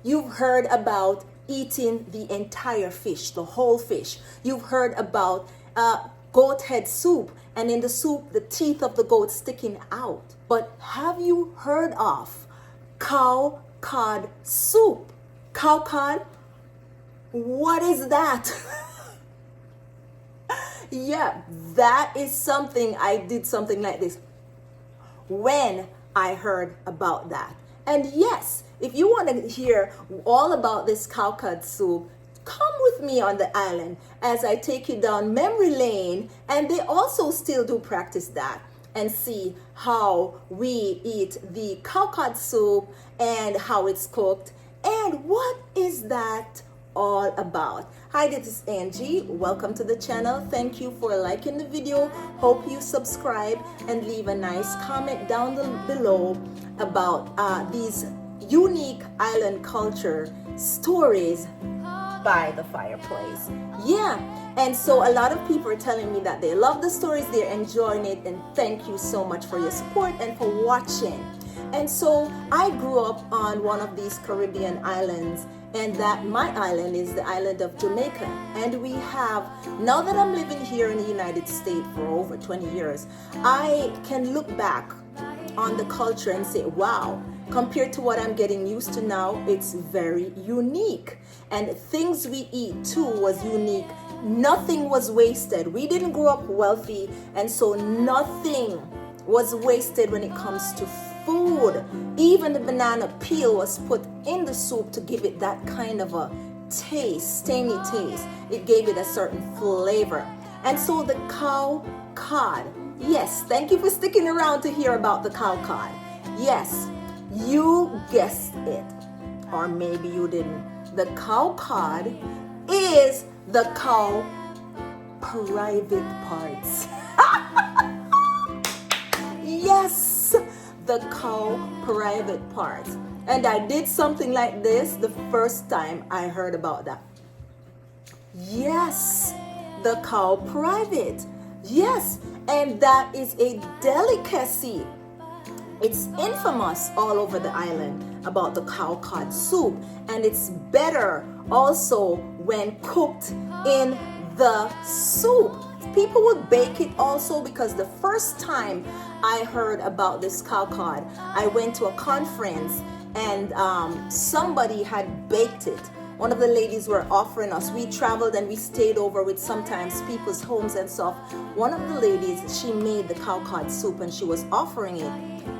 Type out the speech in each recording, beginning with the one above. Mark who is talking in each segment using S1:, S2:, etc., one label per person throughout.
S1: You've heard about eating the entire fish, the whole fish. You've heard about goat head soup, and in the soup, the teeth of the goat sticking out. But have you heard of cow cod soup? Cow cod? What is that? Yeah, that is something. I did something like this when I heard about that. And yes, if you want to hear all about this cow cod soup, come with me on the island as I take you down memory lane. And they also still do practice that, and see how we eat the cow cod soup and how it's cooked and what is that all about. Hi, this is Angie. Welcome to the channel. Thank you for liking the video. Hope you subscribe and leave a nice comment down below about these unique island culture stories by the fireplace. Yeah, and so a lot of people are telling me that they love the stories, they're enjoying it, and thank you so much for your support and for watching. And so I grew up on one of these Caribbean islands, and that my island is the island of Jamaica. And we have, now that I'm living here in the United States for over 20 years, I can look back on the culture and say, wow, compared to what I'm getting used to now, it's very unique. And things we eat too was unique. Nothing was wasted. We didn't grow up wealthy, and so nothing was wasted when it comes to food. Even the banana peel was put in the soup to give it that kind of a taste, tangy taste. It gave it a certain flavor. And so the cow cod, yes, thank you for sticking around to hear about the cow cod. Yes, you guessed it, or maybe you didn't. The cow cod is the cow private parts. Yes, the cow private parts. And I did something like this the first time I heard about that. Yes, the cow private. Yes, and that is a delicacy. It's infamous all over the island about the cow cod soup, and it's better also when cooked in the soup. People would bake it also, because the first time I heard about this cow cod, I went to a conference and somebody had baked it. One of the ladies were offering us. We traveled and we stayed over with sometimes people's homes and stuff. One of the ladies, she made the cow cod soup and she was offering it.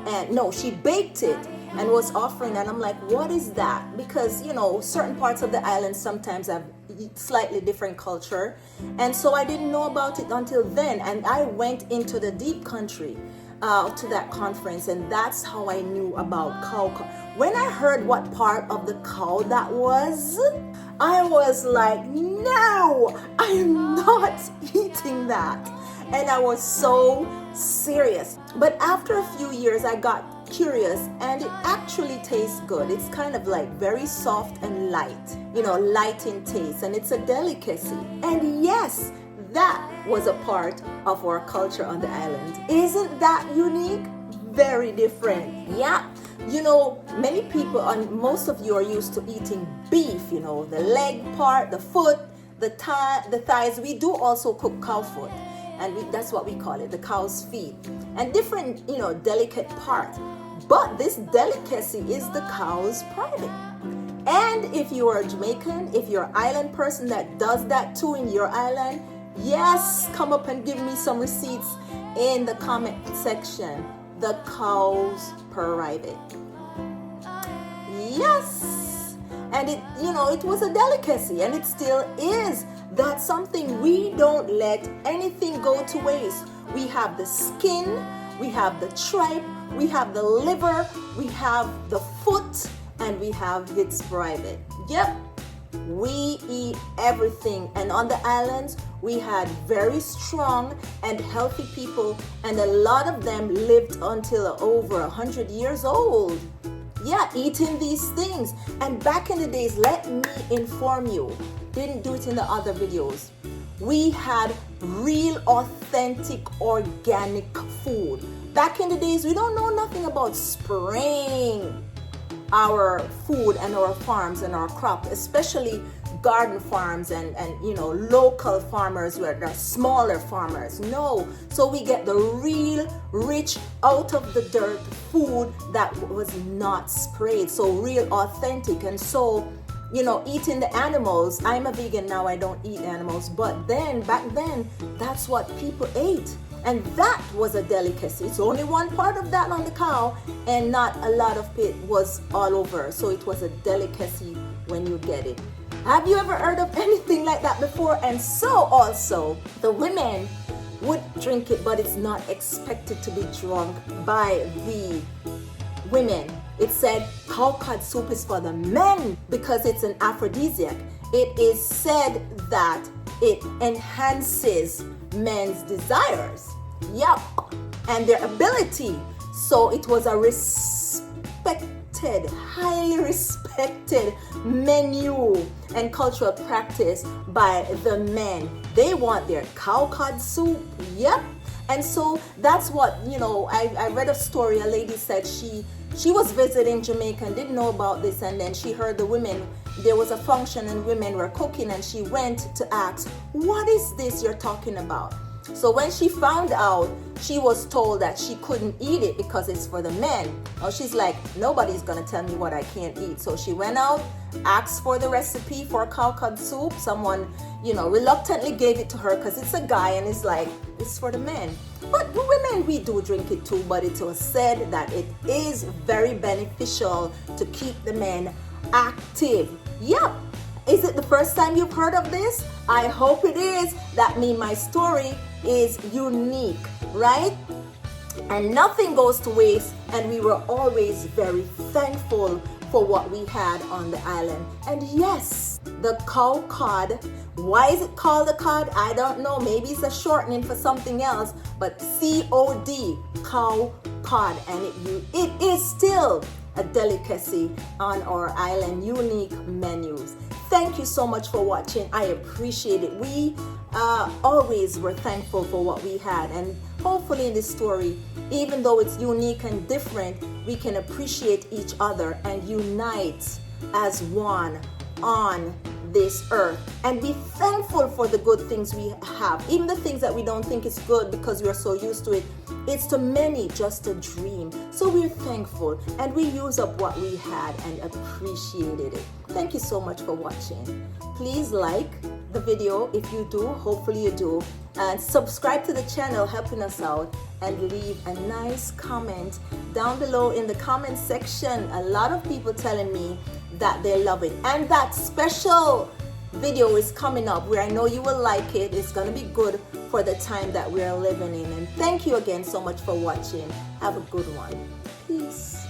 S1: And no, she baked it and was offering, and I'm like, what is that? Because, you know, certain parts of the island sometimes have slightly different culture, and so I didn't know about it until then. And I went into the deep country to that conference, and that's how I knew about cow cod. When I heard what part of the cow that was, I was like, no, I am not eating that. And I was so serious. But after a few years, I got curious, and it actually tastes good. It's kind of like very soft and light, you know, light in taste, and it's a delicacy. And yes, that was a part of our culture on the island. Isn't that unique? Very different. Yeah. You know, many people, and most of you are used to eating beef, you know, the leg part, the foot, the thighs. We do also cook cow foot, and that's what we call it, the cow's feet, and different, you know, delicate parts. But this delicacy is the cow's private. And if you are a Jamaican, if you're an island person that does that too in your island, yes, come up and give me some receipts in the comment section. The cow's private. Yes. And it, you know, it was a delicacy, and it still is. That's something we don't let anything go to waste. We have the skin, we have the tripe, we have the liver, we have the foot, and we have its private. Yep, we eat everything. And on the islands, we had very strong and healthy people, and a lot of them lived until over 100 years old. Yeah, eating these things. And back in the days, let me inform you, didn't do it in the other videos, we had real, authentic, organic food. Back in the days, we don't know nothing about spraying our food and our farms and our crop, especially garden farms and local farmers where they're smaller farmers. No, so we get the real rich out of the dirt food that was not sprayed, so real authentic. And so eating the animals, I'm a vegan now, I don't eat animals, but then back then that's what people ate. And that was a delicacy. It's only one part of that on the cow, and not a lot of it was all over. So it was a delicacy when you get it. Have you ever heard of anything like that before? And so also, the women would drink it, but it's not expected to be drunk by the women. It said cow cod soup is for the men because it's an aphrodisiac. It is said that it enhances men's desires. Yep. And their ability. So it was a highly respected menu and cultural practice by the men. They want their cow cod soup. Yep. And so that's what, I read a story. A lady said she was visiting Jamaica and didn't know about this, and then she heard the women, there was a function and women were cooking, and she went to ask, what is this you're talking about? So when she found out, she was told that she couldn't eat it because it's for the men. Now she's like, nobody's gonna tell me what I can't eat. So she went out, asked for the recipe for cow cod soup. Someone, reluctantly gave it to her because it's a guy and it's like, it's for the men. But the women, we do drink it too, but it was said that it is very beneficial to keep the men active. Yep. Is it the first time you've heard of this? I hope it is. That means my story is unique, right? And nothing goes to waste, and we were always very thankful for what we had on the island. And yes, the cow cod. Why is it called a cod? I don't know. Maybe it's a shortening for something else, but COD, cow cod, and it is still a delicacy on our island, unique menus. Thank you so much for watching. I appreciate it. We always were thankful for what we had, and hopefully in this story, even though it's unique and different, we can appreciate each other and unite as one on this earth and be thankful for the good things we have, even the things that we don't think is good because we are so used to it. It's to many just a dream. So we're thankful and we use up what we had and appreciated it. Thank you so much for watching. Please like the video if you do, hopefully you do, and subscribe to the channel, helping us out, and leave a nice comment down below in the comment section. A lot of people telling me that they love it, and that special video is coming up where I know you will like it. It's gonna be good for the time that we're living in. And thank you again so much for watching. Have a good one. Peace.